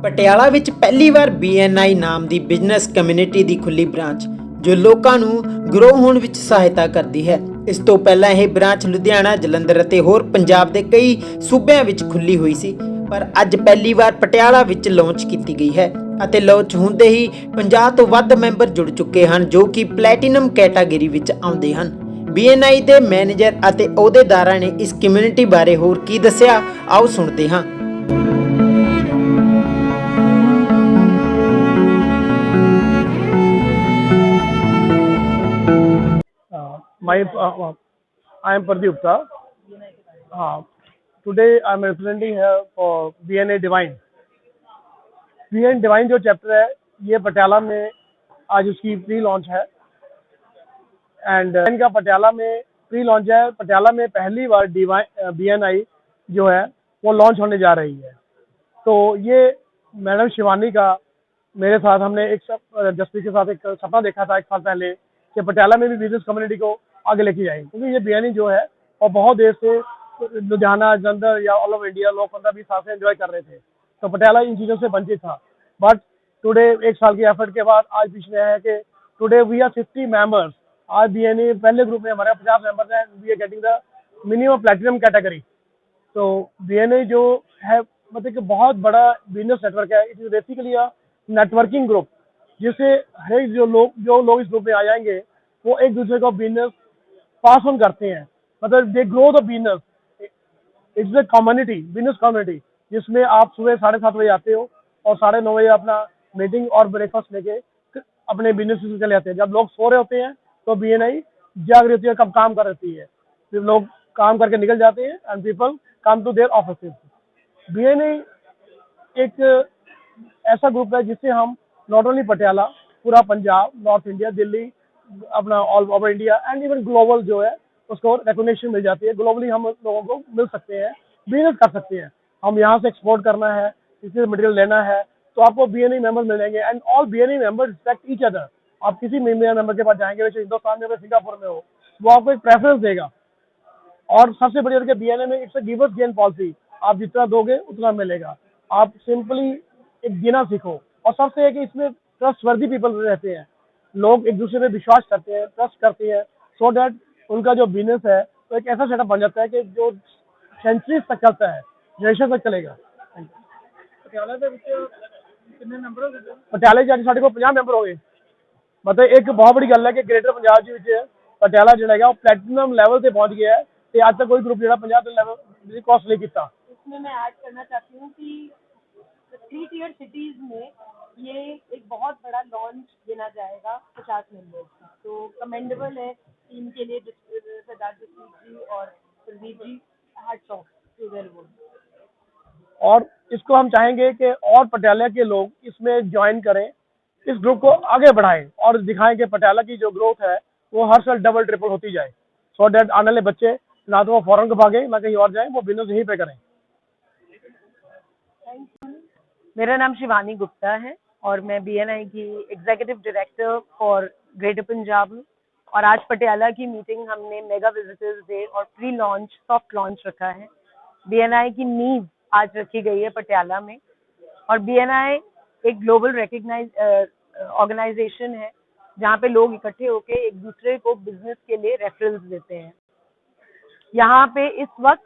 ਪਟਿਆਲਾ ਵਿੱਚ ਪਹਿਲੀ ਵਾਰ BNI ਨਾਮ ਦੀ ਬਿਜ਼ਨਸ ਕਮਿਊਨਿਟੀ ਦੀ ਖੁੱਲੀ ਬ੍ਰਾਂਚ ਜੋ ਲੋਕਾਂ ਨੂੰ ਗਰੋ ਹੋਣ ਵਿੱਚ ਸਹਾਇਤਾ ਕਰਦੀ ਹੈ। ਇਸ ਤੋਂ ਪਹਿਲਾਂ ਇਹ ਬ੍ਰਾਂਚ ਲੁਧਿਆਣਾ, ਜਲੰਧਰ ਅਤੇ ਹੋਰ ਪੰਜਾਬ ਦੇ ਕਈ ਸੂਬਿਆਂ ਵਿੱਚ ਖੁੱਲੀ ਹੋਈ ਸੀ, ਪਰ ਅੱਜ ਪਹਿਲੀ ਵਾਰ ਪਟਿਆਲਾ ਵਿੱਚ ਲਾਂਚ ਕੀਤੀ ਗਈ ਹੈ ਅਤੇ ਲਾਂਚ ਹੁੰਦੇ ਹੀ 50 ਤੋਂ ਵੱਧ ਮੈਂਬਰ ਜੁੜ ਚੁੱਕੇ ਹਨ ਜੋ ਕਿ ਪਲੈਟੀਨਮ ਕੈਟਾਗਰੀ ਵਿੱਚ ਆਉਂਦੇ ਹਨ। BNI ਦੇ ਮੈਨੇਜਰ ਅਤੇ ਅਹੁਦੇਦਾਰਾਂ ਨੇ ਇਸ ਕਮਿਊਨਿਟੀ ਬਾਰੇ ਹੋਰ ਕੀ ਦੱਸਿਆ, ਆਓ ਸੁਣਦੇ ਹਾਂ। I am Pradeep Gupta. Today I am representing here for BNI Divine. BNI Divine जो चैप्टर है ये पटियाला में आज उसकी प्री लॉन्च है एंड इनका पटियाला में प्री लॉन्च है। पटियाला में पहली बार BNI जो है वो लॉन्च होने जा रही है। तो ये मैडम शिवानी का मेरे साथ हमने जसप्रीत के साथ एक सपना देखा था 1 साल पहले कि पटियाला में भी बिजनेस कम्युनिटी को आगे लेके जाएंगे, क्योंकि ये BNI जो है और बहुत देर से लुधियाना, जलंधर या ऑल ओवर इंडिया लोग 15-20 साल से एंजॉय कर रहे थे, तो पटियाला इन चीज़ों से वंचित था। बट टुडे 1 साल की एफर्ट के बाद आज पिछले है कि टुडे वी आर 50 मेंबर्स। आज BNI पहले ग्रुप में हमारे 50 मेंबर्स हैं। We are getting the minimum platinum category. तो BNI जो है मतलब कि बहुत बड़ा बिजनेस नेटवर्क है। It is basically a networking group, जिससे हर एक जो लोग इस ग्रुप में आ जाएंगे वो एक दूसरे को बिजनेस पास ऑन करते हैं, मतलब they grow the business. It's a community, business community, जिसमें आप सुबह 7:30 बजे आते हो और 9:30 बजे अपना मीटिंग और ब्रेकफास्ट लेके अपने बिजनेस से चले जाते हैं। जब लोग सो रहे होते हैं तो BNI जाग रही होती है, कब काम कर रही है, फिर लोग काम करके निकल जाते हैं and people come to their office. BNI एक ऐसा ग्रुप है जिससे हम नॉट ओनली पटियाला, पूरा पंजाब, नॉर्थ इंडिया, दिल्ली, अपना all over India and even global जो है उसको रिकॉग्निशन मिल जाती है। ग्लोबली हम लोगों को मिल सकते हैं, बिजनेस कर सकते हैं। हम यहाँ से एक्सपोर्ट करना है, किसी से मटेरियल लेना है तो आपको BNI मेंबर मिल जाएंगे and all BNI member respect each other. आप किसी मेंबर के पास जाएंगे, वैसे हिंदुस्तान में, सिंगापुर में हो, वो आपको एक प्रेफरेंस देगा। और सबसे बड़ी बात BNI में it's a give us gain policy. आप जितना दोगे उतना मिलेगा। आप सिंपली एक देना सीखो। और सबसे है कि इसमें ट्रस्टवर्दी पीपल रहते हैं, लोग एक दूसरे पे विश्वास करते हैं, ट्रस्ट करते हैं, सो दैट उनका जो बिजनेस है तो एक ऐसा सेटअप बन जाता है कि जो सेंचुरीज तक चलता है, जनरेशन तक चलेगा। पटियाला जी साढ़े को 50 मैंबर हो गए। मतलब एक बहुत बड़ी गल है कि ग्रेटर पंजाब जी पटियाला जो है वो प्लैटिनम लेवल से पहुंच गया है। तो आज तक कोई ग्रुप जो 50 लेवल क्रॉस नहीं किया। इसमें मैं ऐड करना चाहती हूँ कि 3 टियर सिटीज में ये एक बहुत बड़ा लॉन्च देना जाएगा 50 मेंबर्स का। तो कमेंडेबल है टीम के लिए, सरदार जसप्रीत जी और Pradeep ji, hats off to their work. और इसको हम चाहेंगे कि और पटियाला के लोग इसमें ज्वाइन करें, इस ग्रुप को आगे बढ़ाएं और दिखाएं कि पटियाला की जो ग्रोथ है वो हर साल डबल ट्रिपल होती जाए, सो दैट आने वाले बच्चे ना तो वो फॉरेन को भागे ना कहीं और जाएं, वो बिजनेस यहीं पे करें। मेरा नाम शिवानी गुप्ता है और मैं BNI की executive director for greater Punjab हूँ। और आज पटियाला की मीटिंग हमने मेगा विजिटर्स डे और प्री लॉन्च, सॉफ्ट लॉन्च रखा है। BNI की नींव आज रखी गई है पटियाला में। और BNI एक ग्लोबल रिकग्नाइज ऑर्गेनाइजेशन है जहाँ पे लोग इकट्ठे होकर एक दूसरे को बिजनेस के लिए रेफरल्स देते हैं। यहाँ पे इस वक्त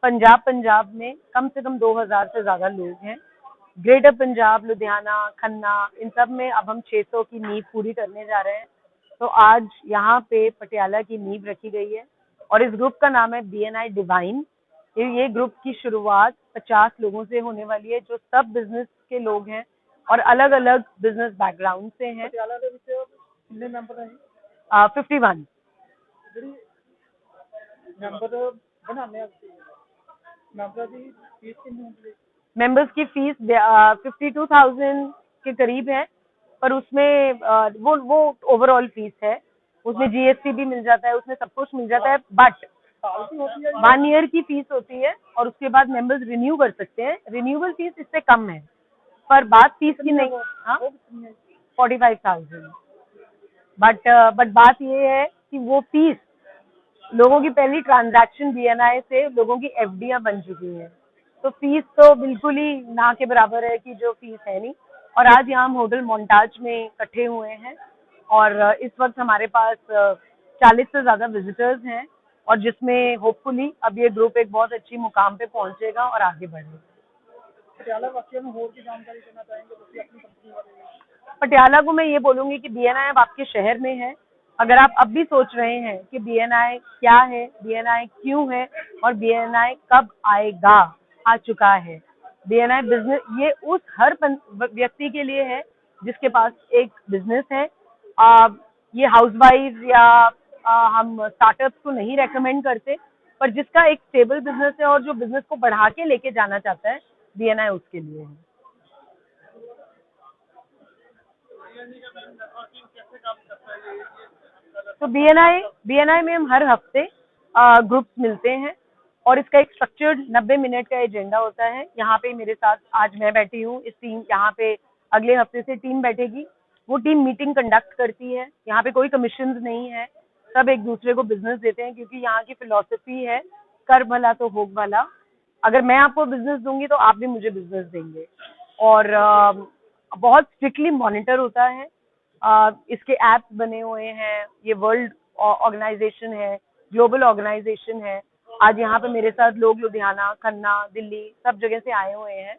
पंजाब में कम से कम 2000 से ज्यादा लोग हैं। ग्रेटर पंजाब, लुधियाना, खन्ना, इन सब में अब हम 600 की नींव पूरी करने जा रहे हैं। तो आज यहाँ पे पटियाला की नींव रखी गई है और इस ग्रुप का नाम है BNI डिवाइन। ये ग्रुप की शुरुआत 50 लोगों से होने वाली है जो सब बिजनेस के लोग हैं और अलग अलग बिजनेस बैकग्राउंड से हैं। 51 मेंबर्स की फीस 52,000 के करीब है, पर उसमें वो ओवरऑल फीस है। उसमें GST भी मिल जाता है, उसमें सब कुछ मिल जाता है। बट 1 ईयर की फीस होती है और उसके बाद मेंबर्स रिन्यू कर सकते हैं। रिन्यूअल फीस इससे कम है, पर बात फीस की नहीं। 45,000। बट बात ये है कि वो फीस लोगों की पहली ट्रांजैक्शन BNI से लोगों की FDयां बन चुकी हैं। तो फीस तो बिल्कुल ही ना के बराबर है कि जो फीस है नहीं। और आज यहाँ हम होटल मोन्टाज में इकट्ठे हुए हैं और इस वक्त हमारे पास 40 से ज़्यादा विजिटर्स हैं और जिसमें होपफुली अब ये ग्रुप एक बहुत अच्छी मुकाम पे पहुंचेगा और आगे बढ़ेगा। पटियाला वासियों में और की जानकारी देना चाहेंगे तो अपनी कंपनी वाले। पटियाला को मैं ये बोलूंगी कि बीएनआई अब आपके शहर में है। अगर आप अब भी सोच रहे हैं कि बीएनआई क्या है, बीएनआई क्यों है और बीएनआई कब आएगा, आ चुका है। बीएनआई बिजनेस ये उस हर व्यक्ति के लिए है जिसके पास एक बिजनेस है। ये हाउसवाइफ या हम स्टार्टअप्स को नहीं रेकमेंड करते, पर जिसका एक स्टेबल बिजनेस है और जो बिजनेस को बढ़ा के लेके जाना चाहता है, बीएनआई उसके लिए है। तो बीएनआई में हम हर हफ्ते ग्रुप्स मिलते हैं और इसका एक स्ट्रक्चर्ड 90 मिनट का एजेंडा होता है। यहाँ पे मेरे साथ आज मैं बैठी हूँ, इस टीम यहाँ पे अगले हफ्ते से टीम बैठेगी। वो टीम मीटिंग कंडक्ट करती है। यहाँ पे कोई कमीशन नहीं है, सब एक दूसरे को बिजनेस देते हैं क्योंकि यहाँ की फिलॉसफी है कर भला तो होग भला। अगर मैं आपको बिजनेस दूंगी तो आप भी मुझे बिजनेस देंगे और बहुत स्ट्रिक्टली मॉनिटर होता है। इसके ऐप्स बने हुए हैं, ये वर्ल्ड ऑर्गेनाइजेशन है, ग्लोबल ऑर्गेनाइजेशन है। आज यहाँ पे मेरे साथ लोग लुधियाना, खन्ना, दिल्ली सब जगह से आए हुए हैं।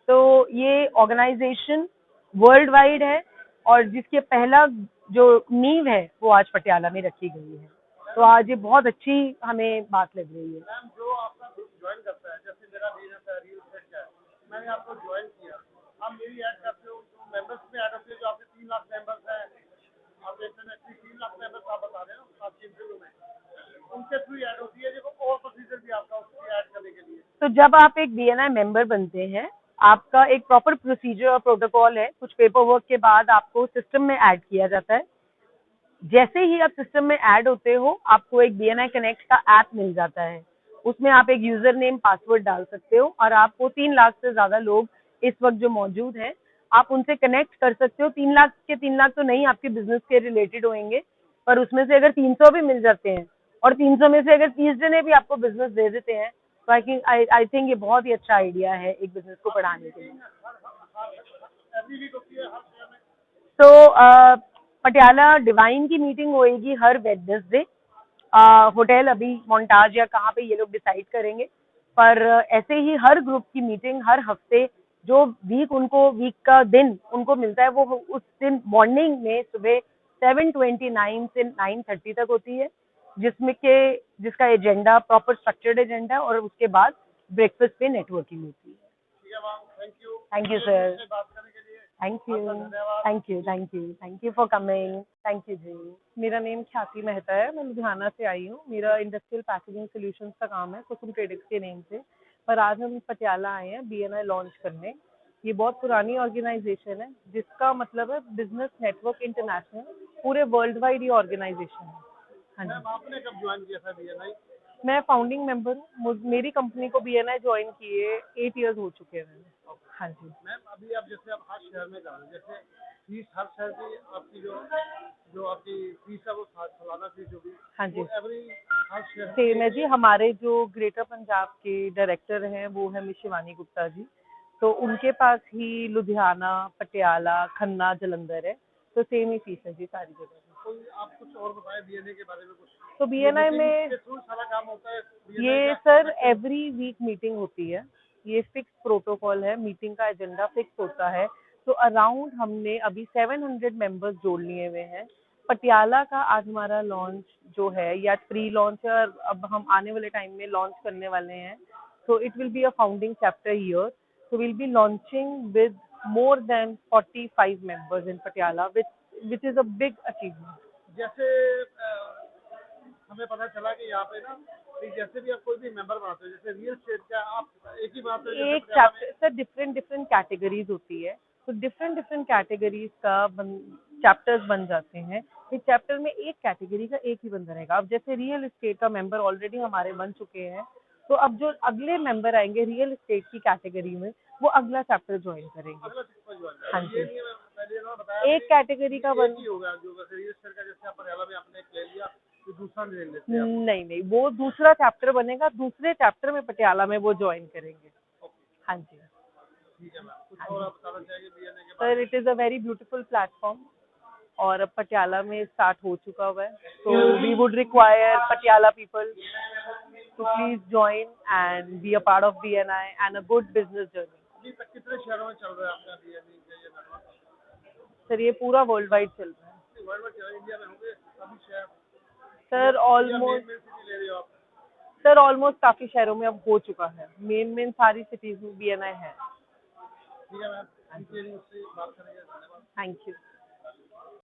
तो ये ऑर्गेनाइजेशन वर्ल्ड वाइड है और जिसके पहला जो नींव है वो आज पटियाला में रखी गई है। तो आज ये बहुत अच्छी हमें बात लग रही है। मैम जो आपका ग्रुप ज्वाइन करता है, जैसे मेरा बिजनेस है रियल एस्टेट का है, मैंने आपको ज्वाइन किया, आप मेरी ऐड करते हो, जो मेंबर्स में ऐड होते हैं, जो आपके 3 लाख मेंबर्स हैं, आप इंटरनेशनली 3 लाख मेंबर्स आप बता रहे हो आपके इंटरव्यू में, उनके थ्रू ऐड होती है, जो और प्रोसीजर भी आपका उसकी ऐड करने के लिए। तो जब आप एक बीएनआई मेंबर बनते हैं, आपका एक प्रॉपर प्रोसीजर और प्रोटोकॉल है। कुछ पेपर वर्क के बाद आपको सिस्टम में ऐड किया जाता है। जैसे ही आप सिस्टम में ऐड होते हो, आपको एक बीएनआई कनेक्ट का ऐप मिल जाता है। उसमें आप एक यूजर नेम पासवर्ड डाल सकते हो और आपको 3 लाख से ज्यादा लोग इस वक्त जो मौजूद हैं, आप उनसे कनेक्ट कर सकते हो। 3 लाख के 3 लाख तो नहीं आपके बिजनेस के रिलेटेड होंगे, पर उसमें से अगर 300 भी मिल जाते हैं और 300 में से अगर 30 जने भी आपको बिजनेस दे देते हैं, तो आई थिंक ये बहुत ही अच्छा आइडिया है एक बिजनेस को बढ़ाने के लिए। तो पटियाला डिवाइन की मीटिंग होएगी हर वेडनेसडे। होटल अभी मोन्टाज या कहाँ पे ये लोग डिसाइड करेंगे, पर ऐसे ही हर ग्रुप की मीटिंग हर हफ्ते जो वीक का दिन उनको मिलता है, वो उस दिन मॉर्निंग में सुबह 7:29 से 9:30 तक होती है, जिसका एजेंडा प्रॉपर स्ट्रक्चर्ड एजेंडा है और उसके बाद ब्रेकफास्ट पे नेटवर्किंग होती है। Thank you sir, thank you for coming, thank you जी। मेरा नेम ख्याति मेहता है, मैं लुधियाना से आई हूँ। मेरा इंडस्ट्रियल पैकेजिंग सॉल्यूशंस का काम है कुसुम ट्रेडिक्स के नेम से, पर आज हम पटियाला आए हैं बीएनआई लॉन्च करने। ये बहुत पुरानी ऑर्गेनाइजेशन है जिसका मतलब है बिजनेस नेटवर्क इंटरनेशनल, पूरे वर्ल्ड वाइड ये ऑर्गेनाइजेशन है। हाँ जी। आपने कब ज्वाइन किया था बीएनआई? मैं फाउंडिंग मेंबर हूँ। मेरी कंपनी को बीएनआई ज्वाइन किए 8 इयर्स हो चुके हैं मैंने। हाँ जी मैम, अभी आप जैसे आप हर शहर में जा रहे हो, जैसे फीस हर शहर की आपकी जो आपकी फीस है वो सालाना फीस जो भी, हाँ जी एवरी हर शहर सेम है जी। हमारे जो ग्रेटर पंजाब के डायरेक्टर हैं वो है मिस शिवानी गुप्ता जी, तो उनके पास ही लुधियाना, पटियाला, खन्ना, जलंधर है, तो सेम ही फीस है जी सारी जगह। कोई आप कुछ और बताएं बीएनआई के बारे में कुछ? तो बीएनआई में सारा काम होता है ये सर एवरी वीक मीटिंग होती है। ये फिक्स प्रोटोकॉल है, मीटिंग का एजेंडा फिक्स होता है। तो अराउंड हमने अभी 700 मेंबर्स जोड़ लिए हुए हैं। पटियाला का आज हमारा लॉन्च जो है या प्री लॉन्च है, और अब हम आने वाले टाइम में लॉन्च करने वाले हैं। तो it will be a founding chapter year, so we'll be launching with more than 45 members in Patiala, which is a big achievement. जैसे हमें पता चला कि यहाँ पे ना जैसे भी आप कोई भी मेंबर बनाते हो, जैसे रियल एस्टेट का आप एक ही बात है, एक चैप्टर सर डिफरेंट कैटेगरीज होती है, तो डिफरेंट कैटेगरीज का चैप्टर्स बन जाते हैं। इस चैप्टर में एक कैटेगरी का एक ही बंदा रहेगा। अब जैसे रियल एस्टेट का मेंबर ऑलरेडी हमारे बन चुके हैं, तो अब जो अगले मेंबर आएंगे रियल एस्टेट की कैटेगरी में, वो अगला चैप्टर ज्वाइन करेंगे। हाँ जी, एक कैटेगरी का बन होगा जो रियल एस्टेट का, जैसे आप पटियाला में आपने ले लिया तो दूसरा ले लेते हैं। नहीं, वो दूसरा चैप्टर बनेगा, दूसरे चैप्टर में पटियाला में वो ज्वाइन करेंगे। हाँ जी ठीक है मैम, कुछ और आप बताना चाहेंगे BNI के sir, it is a very beautiful platform और अब पटियाला में स्टार्ट हो चुका हुआ है, तो we would require Patiala people to please join and be a part of BNI and a good business journey. अभी तक कितने शहरों में चल रहा है आपका BNI का ये नेटवर्क? सर, ये पूरा वर्ल्ड वाइड चल रहा है वर्ल्ड में चल इंडिया में होंगे सभी शहर? सर। ऑलमोस्ट सिटी ले रहे हो आप? सर ऑलमोस्ट काफी शहरों में अब हो चुका है, मेन सारी सिटीज में BNI है। ठीक है मैम, मुझसे बात करेंगे, धन्यवाद। Thank you.